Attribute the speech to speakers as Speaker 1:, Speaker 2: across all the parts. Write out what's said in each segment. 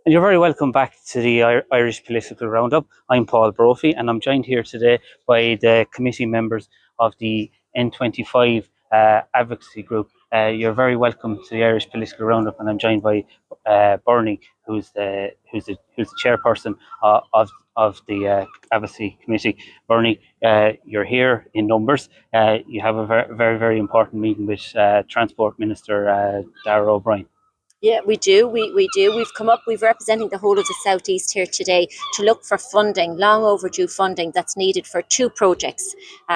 Speaker 1: And you're very welcome back to the Irish Political Roundup. I'm Paul Brophy, and I'm joined here today by the committee members of the N25 Advocacy Group. You're very welcome to the Irish Political Roundup, and I'm joined by Bernie, who's the chairperson of the Advocacy Committee. Bernie, you're here in numbers. You have a very important meeting with Transport Minister Darragh O'Brien.
Speaker 2: Yeah, we do. We do. We've representing the whole of the southeast here today to look for funding, long overdue funding that's needed for two projects.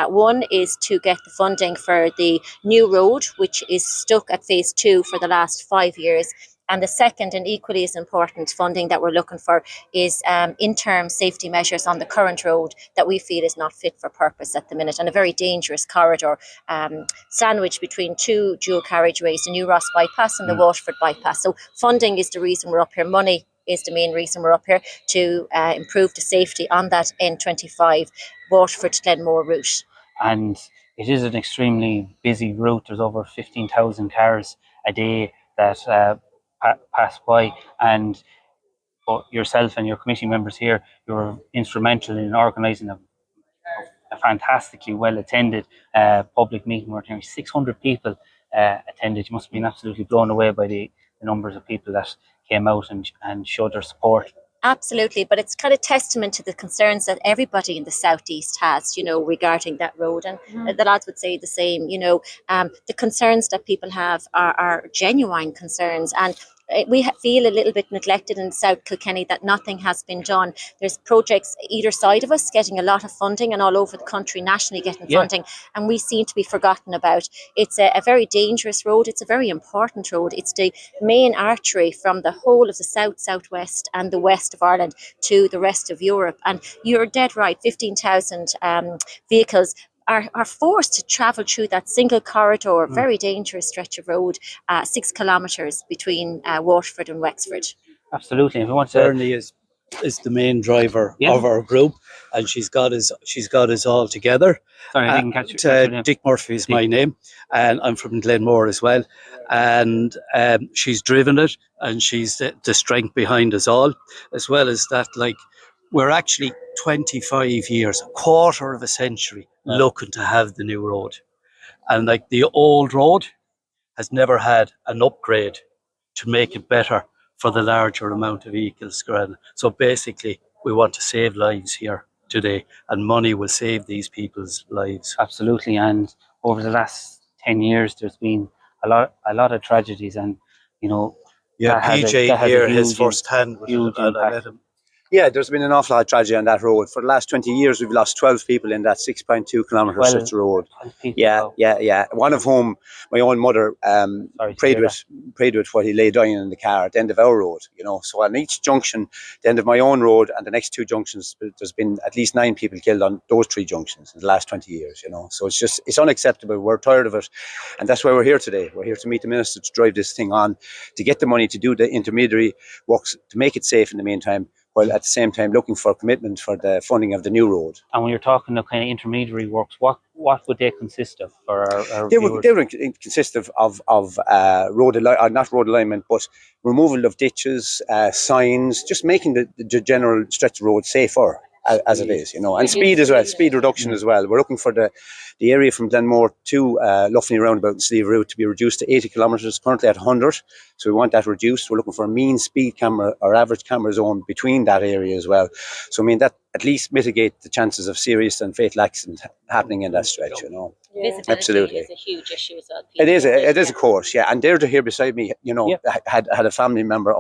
Speaker 2: One is to get the funding for the new road, which is stuck at phase 2 for the last 5 years. And the second and equally as important funding that we're looking for is interim safety measures on the current road that we feel is not fit for purpose at the minute, and a very dangerous corridor sandwiched between two dual carriageways, the New Ross bypass and the Waterford bypass. So funding is the reason we're up here. Money is the main reason we're up here, to improve the safety on that N25 Waterford to Glenmore route.
Speaker 1: And it is an extremely busy route. There's over 15,000 cars a day that pass by, and yourself and your committee members here, you were instrumental in organising a fantastically well attended public meeting where nearly 600 people attended. You must have been absolutely blown away by the numbers of people that came out and showed their support.
Speaker 2: Absolutely, but it's kind of testament to the concerns that everybody in the southeast has, regarding that road, and the lads would say the same. The concerns that people have are genuine concerns, and we feel a little bit neglected in South Kilkenny that nothing has been done. There's projects either side of us getting a lot of funding, and all over the country nationally getting funding, and we seem to be forgotten about. It's a very dangerous road. It's a very important road. It's the main artery from the whole of the south, southwest and the west of Ireland to the rest of Europe. And you're dead right, 15,000 vehicles are forced to travel through that single corridor, very dangerous stretch of road, 6 kilometres between Waterford and Wexford.
Speaker 1: Absolutely. If we want to...
Speaker 3: Bernie is the main driver of our group, and she's got us all together.
Speaker 1: Sorry, I didn't catch your name.
Speaker 3: Dick Murphy is my name, and I'm from Glenmore as well. And she's driven it, and she's the strength behind us all, as well as that. We're actually 25 years, a quarter of a century, looking to have the new road. And the old road has never had an upgrade to make it better for the larger amount of vehicles. So basically, we want to save lives here today, and money will save these people's lives.
Speaker 1: Absolutely. And over the last 10 years, there's been a lot of tragedies, and
Speaker 3: PJ here, his first hand,
Speaker 4: Yeah, there's been an awful lot of tragedy on that road. For the last 20 years, we've lost 12 people in that 6.2 kilometre stretch road. Yeah. One of whom, my own mother, prayed with what he lay dying in the car at the end of our road. So on each junction, the end of my own road and the next 2 junctions, there's been at least 9 people killed on those 3 junctions in the last 20 years. So it's unacceptable. We're tired of it, and that's why we're here today. We're here to meet the minister to drive this thing on, to get the money to do the intermediary works, to make it safe in the meantime, while at the same time looking for commitment for the funding of the new road.
Speaker 1: And when you're talking the kind of intermediary works, what would they consist of for our
Speaker 4: They
Speaker 1: viewers?
Speaker 4: would consist of not road alignment, but removal of ditches, signs, just making the general stretch of road safer as it is, and speed as well, speed reduction as well. We're looking for the area from Glenmore to Luffney roundabout and Slieve route to be reduced to 80 kilometres, currently at 100. So we want that reduced. We're looking for a mean speed camera or average camera zone between that area as well. So that at least mitigate the chances of serious and fatal accidents happening in that stretch,
Speaker 2: Visibility
Speaker 4: Absolutely.
Speaker 2: is a huge issue as well.
Speaker 4: It is, of course, yeah. And Deirdre here beside me, had a family member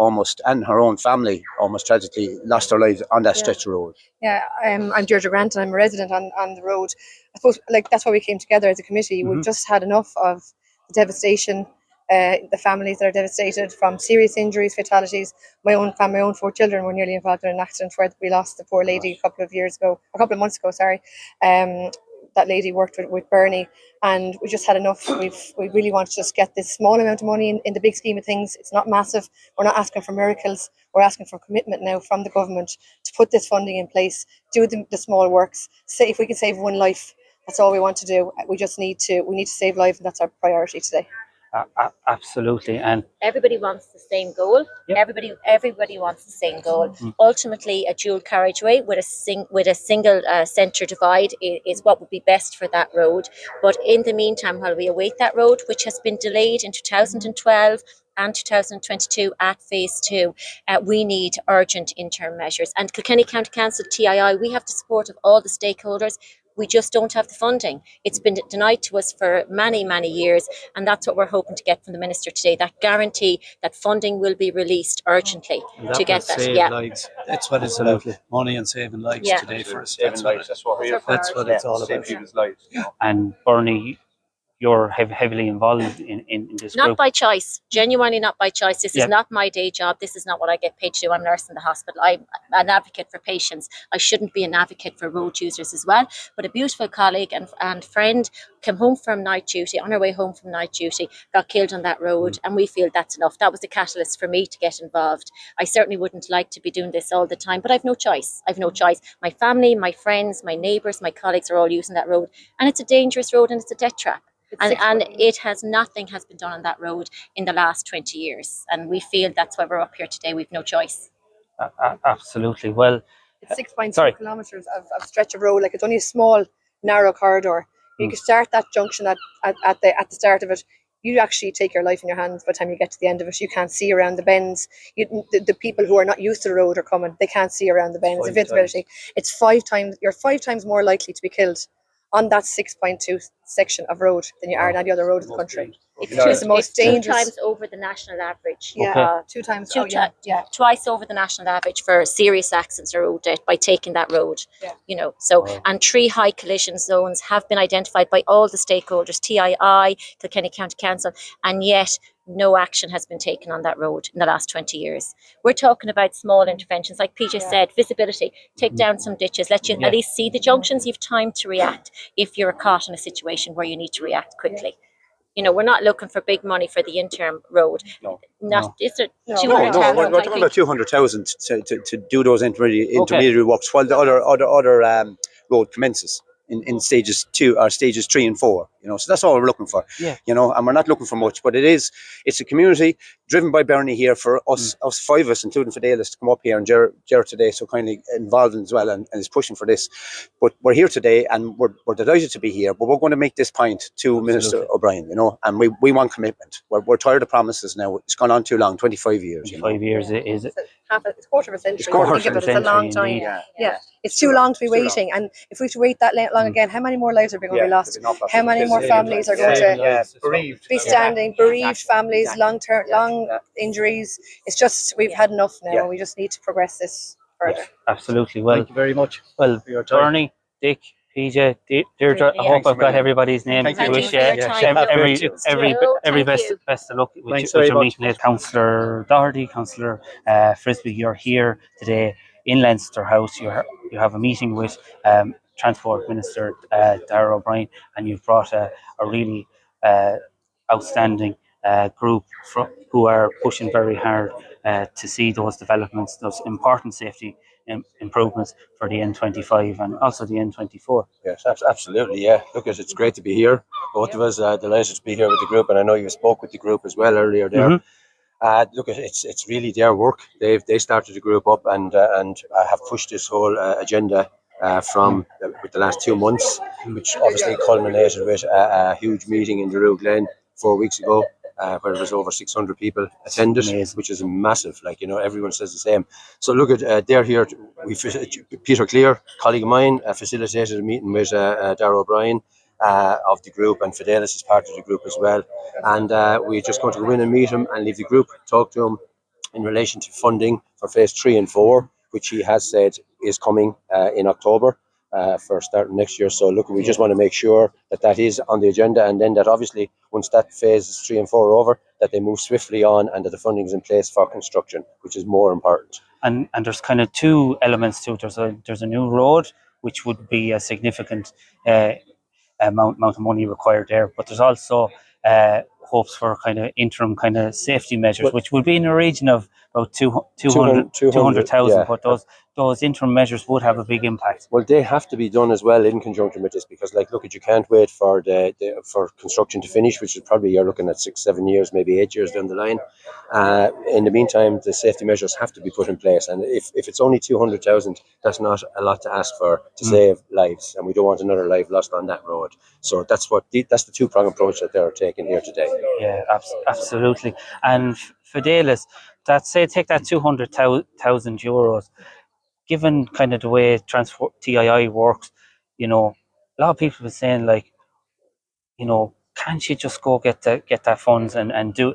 Speaker 4: and her own family almost tragically lost their lives on that stretch of road.
Speaker 5: Yeah, I'm Deirdre Grant, and I'm a resident on the road. I suppose that's why we came together as a committee. We've just had enough of the devastation, the families that are devastated from serious injuries, fatalities. My own 4 children were nearly involved in an accident where we lost the poor lady a couple of months ago. That lady worked with Bernie, and we just had enough. We really want to just get this small amount of money in the big scheme of things. It's not massive. We're not asking for miracles. We're asking for commitment now from the government to put this funding in place, do the small works. Say if we can save one life, that's all we want to do. We need to save lives, and that's our priority today.
Speaker 1: Absolutely, and
Speaker 2: everybody wants the same goal.
Speaker 1: Yep.
Speaker 2: Everybody wants the same goal. Ultimately, a dual carriageway with a single centre divide is what would be best for that road. But in the meantime, while we await that road, which has been delayed in 2012 and 2022 at phase 2, we need urgent interim measures. And Kilkenny County Council, TII, we have the support of all the stakeholders. We just don't have the funding. It's been denied to us for many, many years, and that's what we're hoping to get from the Minister today, that guarantee that funding will be released urgently to get that.
Speaker 3: Save lives. That's what it's about, money and saving lives today for us. That's what it's all about.
Speaker 4: Save people's lives.
Speaker 1: And Bernie, you're heavily involved in this
Speaker 2: Not
Speaker 1: group.
Speaker 2: by choice, genuinely not by choice. This is not my day job. This is not what I get paid to do. I'm a nurse in the hospital. I'm an advocate for patients. I shouldn't be an advocate for road users as well. But a beautiful colleague and friend came home from night duty, on her way home from night duty, got killed on that road, and we feel that's enough. That was the catalyst for me to get involved. I certainly wouldn't like to be doing this all the time, but I've no choice. I've no choice. My family, my friends, my neighbours, my colleagues are all using that road, and it's a dangerous road and it's a death trap. Nothing has been done on that road in the last 20 years. And we feel that's why we're up here today. We've no choice.
Speaker 1: Absolutely. Well,
Speaker 5: it's 6.2 kilometres of stretch of road. Like, it's only a small, narrow corridor. You can start that junction at the start of it. You actually take your life in your hands by the time you get to the end of it. You can't see around the bends. The people who are not used to the road are coming. They can't see around the bends. It's 5 times. You're 5 times more likely to be killed on that 6.2 section of road than you are on any other road in the country. It's the most dangerous.
Speaker 2: 2 times over the national average.
Speaker 5: Yeah, 2 times.
Speaker 2: Twice over the national average for serious accidents or road death by taking that road. Yeah. And 3 high collision zones have been identified by all the stakeholders, TII, Kilkenny County Council, and yet no action has been taken on that road in the last 20 years. We're talking about small interventions, like PJ said, visibility, take down some ditches, let you at least see the junctions. You've time to react if you're caught in a situation where you need to react quickly. We're not looking for big money for the interim road.
Speaker 4: We're talking about 200,000 to do those intermediary works while the other road commences in stages 2 or stages 3 and 4. So that's all we're looking for. And we're not looking for much, but it's a community driven by Bernie here for us 5 of us, including Fidelis, to come up here, and Ger today so kindly involved as well and is pushing for this. But we're here today and we're delighted to be here, but we're going to make this point to Minister O'Brien, and we want commitment. We're tired of promises now. It's gone on too long, 25 years.
Speaker 1: 25 years is
Speaker 5: it's a quarter of a century. It's a long time. Yeah. It's too long to be waiting, and if we have to wait that long again, how many more lives are going to be lost? How many more families are going to be standing, bereaved families, long injuries? It's just, we've had enough now. We just need to progress this further.
Speaker 1: Absolutely. Well,
Speaker 3: thank you very much.
Speaker 1: Well, Bernie, Dick, PJ, Deirdre, I hope I've got everybody's name.
Speaker 2: Thank you.
Speaker 1: Wish every best of luck with your meeting. Councillor Doherty, Councillor Frisbee, you're here today in Leinster House. You have a meeting with Transport Minister Darragh O'Brien, and you've brought a really outstanding group who are pushing very hard to see those developments, those important safety improvements for the N25 and also the N24.
Speaker 6: Yes, absolutely. Yeah, look, it's great to be here. Both of us delighted to be here with the group, and I know you spoke with the group as well earlier there. Look, it's really their work. They started the group up and have pushed this whole agenda from with the last 2 months, which obviously culminated with a huge meeting in the Rue Glen 4 weeks ago, where there was over 600 people attended, which is massive. Everyone says the same. So look at they're here. Peter Cleere, colleague of mine, facilitated a meeting with Darragh O'Brien of the group, and Fidelis is part of the group as well. And we're just going to go in and meet him and leave the group, talk to him in relation to funding for phase 3 and 4, which he has said is coming in October for starting next year. So look, we just want to make sure that is on the agenda, and then that obviously once that phases 3 and 4 are over, that they move swiftly on and that the funding is in place for construction, which is more important.
Speaker 1: And there's kind of 2 elements to it. There's a new road, which would be a significant amount of money required there, but there's also hopes for kind of interim kind of safety measures, which would be in the region of about 200,000, but those interim measures would have a big impact.
Speaker 6: Well, they have to be done as well in conjunction with this, because you can't wait for for construction to finish, which is probably, you're looking at 6-7 years, maybe 8 years down the line. In the meantime, the safety measures have to be put in place, and if it's only 200,000, that's not a lot to ask for to save lives, and we don't want another life lost on that road. So that's the two-pronged approach that they're taking here today.
Speaker 1: Yeah, absolutely. And for Dail, take that 200,000 euros. Given kind of the way Transport TII works, a lot of people were saying, like, can't you just go get that funds and do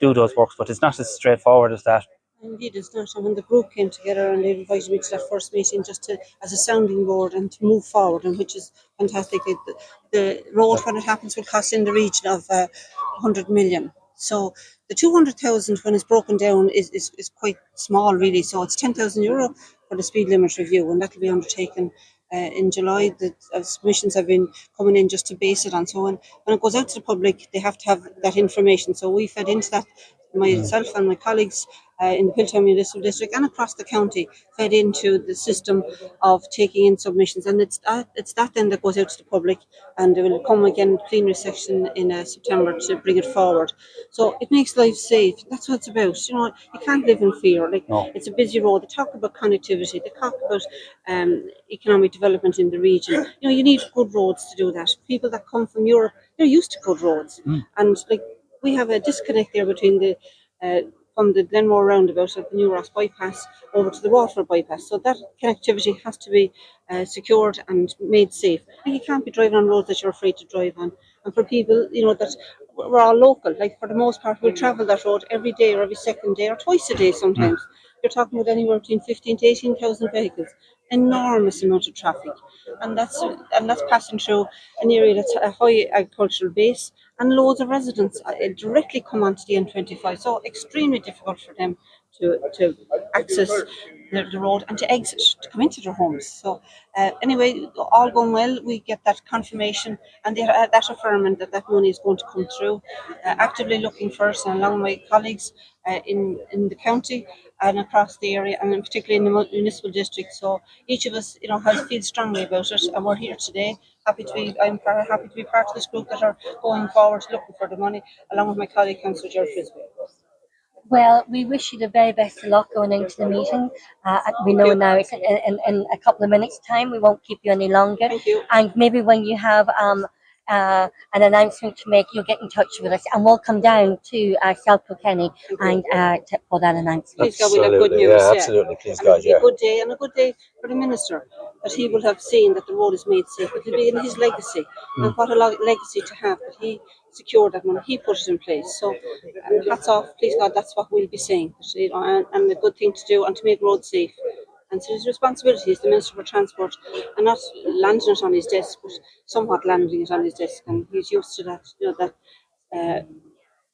Speaker 1: those works? But it's not as straightforward as that.
Speaker 7: Indeed, it's not. And when the group came together and they invited me to that first meeting just as a sounding board and to move forward, and which is fantastic. The road, when it happens, will cost in the region of 100 million. So the 200,000, when it's broken down, is quite small, really. So it's 10,000 euro for the speed limit review, and that will be undertaken in July. The submissions have been coming in just to base it on. So when it goes out to the public, they have to have that information. So we fed into that, myself and my colleagues in the Kilkenny Municipal District and across the county, fed into the system of taking in submissions, and it's that then that goes out to the public, and there will come again plenary session in September to bring it forward. So it makes life safe. That's what it's about. You can't live in fear. It's a busy road. They talk about connectivity. They talk about economic development in the region. You need good roads to do that. People that come from Europe, they're used to good roads, and we have a disconnect there between from the Glenmore roundabout at the New Ross bypass over to the Waterford bypass. So that connectivity has to be secured and made safe. You can't be driving on roads that you're afraid to drive on. And for people, that we're all local. For the most part, we'll travel that road every day or every second day or twice a day sometimes. You're talking about anywhere between 15 to 18,000 vehicles. Enormous amount of traffic, and that's passing through an area that's a high agricultural base, and loads of residents directly come onto the N25. So extremely difficult for them to access the road and to exit, to come into their homes. So anyway, all going well. We get that confirmation and that affirmation that money is going to come through. Actively looking for it, and along with my colleagues in the county and across the area, and particularly in the municipal district. So each of us, feels strongly about it, and we're here today. I'm very happy to be part of this group that are going forward looking for the money, along with my colleague, Councillor Deirdre.
Speaker 8: Well, we wish you the very best of luck going into the meeting. We know now it's in a couple of minutes' time. We won't keep you any longer.
Speaker 7: Thank you.
Speaker 8: And maybe when you have an announcement to make, you'll get in touch with us, and we'll come down to South Kilkenny and for that announcement.
Speaker 7: Please God, we'll have good news.
Speaker 6: Yeah, absolutely. Please God,
Speaker 7: a good day, and a good day for the Minister, that he will have seen that the road is made safe. It will be in his legacy, and what a legacy to have, that he secured that money, he put it in place. So hats off, please God, that's what we'll be saying, and a good thing to do, and to make roads safe. And so his responsibility is the Minister for Transport, and not landing it on his desk, but somewhat landing it on his desk, and he's used to that, that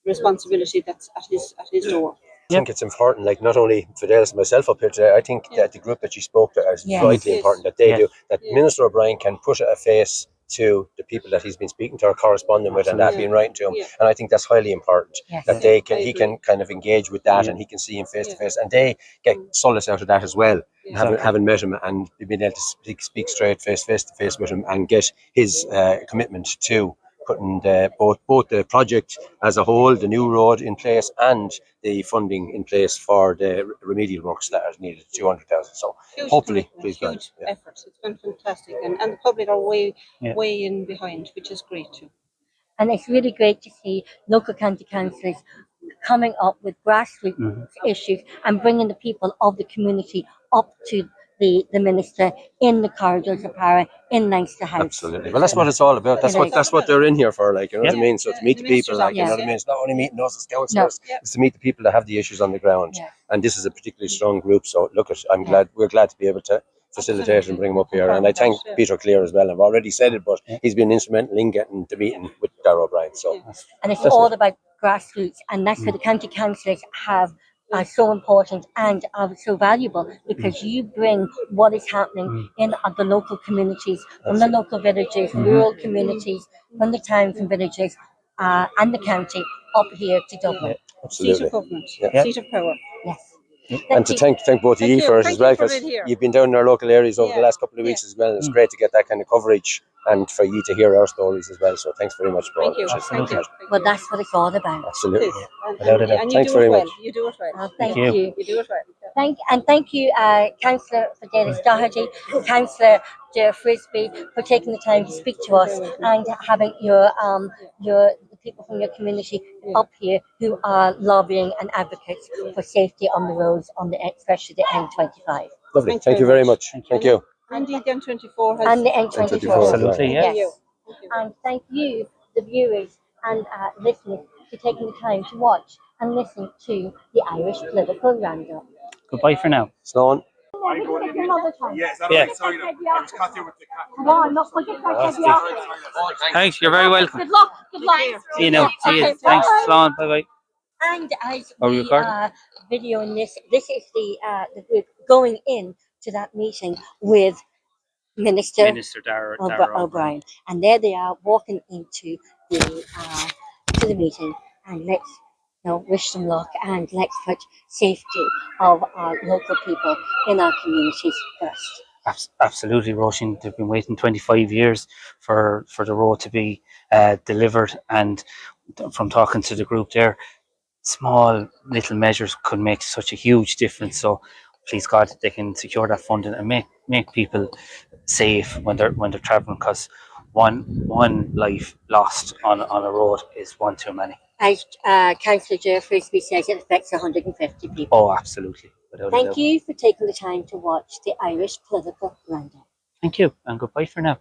Speaker 7: responsibility that's at his door.
Speaker 6: I think it's important, not only Fidelis and myself up here today, I think that the group that you spoke to is vitally important, that they do, that Minister O'Brien can put a face to the people that he's been speaking to or corresponding with, and that being writing to him. And I think that's highly important, that he can kind of engage with that, and he can see him face to face, and they get solace out of that as well, having met him and being able to speak straight face to face with him, and get his commitment to putting both the project as a whole, the new road in place, and the funding in place for the remedial works that are needed, 200,000. So huge hopefully, please God.
Speaker 7: Huge effort. It's been fantastic, and the public are way in behind, which is great too.
Speaker 8: And it's really great to see local county councillors coming up with grassroots issues and bringing the people of the community up to the Minister in the corridors of power in Leinster House.
Speaker 6: Absolutely. Well, that's what it's all about. That's what they're in here for, what I mean? So to meet the people, you know what I mean? It's not only meeting us as councillors, it's to meet the people that have the issues on the ground. And this is a particularly strong group. So we're glad to be able to facilitate and bring him up here. And I thank Peter Cleere as well. I've already said it, but he's been instrumental in getting the meeting with Darragh O'Brien. So
Speaker 8: and it's all about grassroots, and that's where the county councillors are so important and are so valuable, because you bring what is happening in the local communities, from the local villages, rural communities, from the towns and villages, and the county up here to Dublin.
Speaker 6: Absolutely.
Speaker 7: Seat of government,
Speaker 6: Yeah.
Speaker 7: seat of power.
Speaker 8: Yes.
Speaker 6: And to thank both of you for it as well, because you've been down in our local areas over the last couple of weeks as well. It's great to get that kind of coverage and for you to hear our stories as well. So thanks very much, Paul.
Speaker 7: Thank you. Thank you.
Speaker 8: Well, that's what it's all about.
Speaker 6: Absolutely.
Speaker 7: And you
Speaker 6: Thanks
Speaker 7: do
Speaker 6: very
Speaker 7: it well.
Speaker 6: much.
Speaker 7: You do it well.
Speaker 8: Thank you.
Speaker 7: You do it well.
Speaker 8: Thank you, Councillor Dail Eireann, Councillor Ger Frisbee, for taking the time to speak to us and having your people from your community up here who are lobbying and advocates for safety on the roads, especially the N25.
Speaker 6: Lovely. Thank you very much. Thank you.
Speaker 7: And the N24 has.
Speaker 8: And the N24.
Speaker 1: Absolutely, yes.
Speaker 8: Yes. And thank you, the viewers and listeners, for taking the time to watch and listen to the Irish Political Roundup.
Speaker 1: Goodbye for now.
Speaker 6: Sloan.
Speaker 1: Yeah. Thanks, you're very welcome.
Speaker 8: Good luck. Good luck.
Speaker 1: See you now. See you. Thanks, Sloan. Bye bye.
Speaker 8: And as
Speaker 1: Are we
Speaker 8: we
Speaker 1: recording?
Speaker 8: videoing this is the group going in to that meeting with Minister
Speaker 1: Darragh
Speaker 8: O'Brien, and there they are walking into the to the meeting, and let's wish them luck, and let's put safety of our local people in our communities first.
Speaker 1: Absolutely, Roisin. They've been waiting 25 years for the road to be delivered, and from talking to the group there, small little measures could make such a huge difference. So please God, they can secure that funding and make people safe when they're travelling, because one life lost on a road is one too many.
Speaker 8: As Councillor Ger Frisbee says, it affects 150 people.
Speaker 1: Oh, absolutely.
Speaker 8: Thank you for taking the time to watch the Irish Political Roundup.
Speaker 1: Thank you, and goodbye for now.